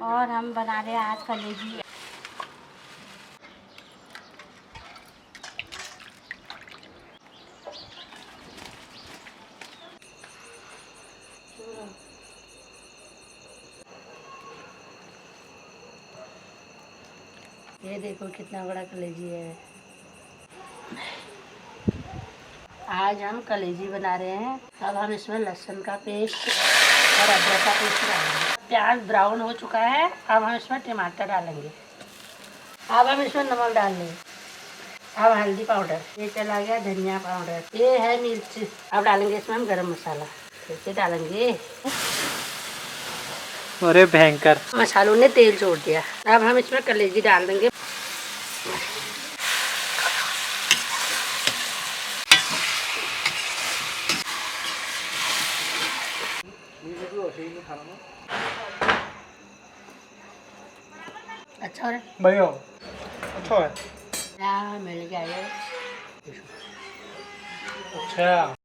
और हम बना रहे हैं आज कलेजी। ये देखो कितना बड़ा कलेजी है। आज हम कलेजी बना रहे हैं। अब हम इसमें लहसुन का पेस्ट और अदरक का पेस्ट डालेंगे। प्याज ब्राउन हो चुका है। अब हम इसमें टमाटर डालेंगे। अब हम इसमें नमक डाल देंगे। अब हल्दी पाउडर, ये चला गया धनिया पाउडर, ये है मिर्च। अब डालेंगे इसमें हम गरम मसाला, फिर डालेंगे। अरे भयंकर, मसालों ने तेल छोड़ दिया। अब हम इसमें कलेजी डाल देंगे। अच्छा है बढ़िया, अच्छा है। मिल गया ये। अच्छा।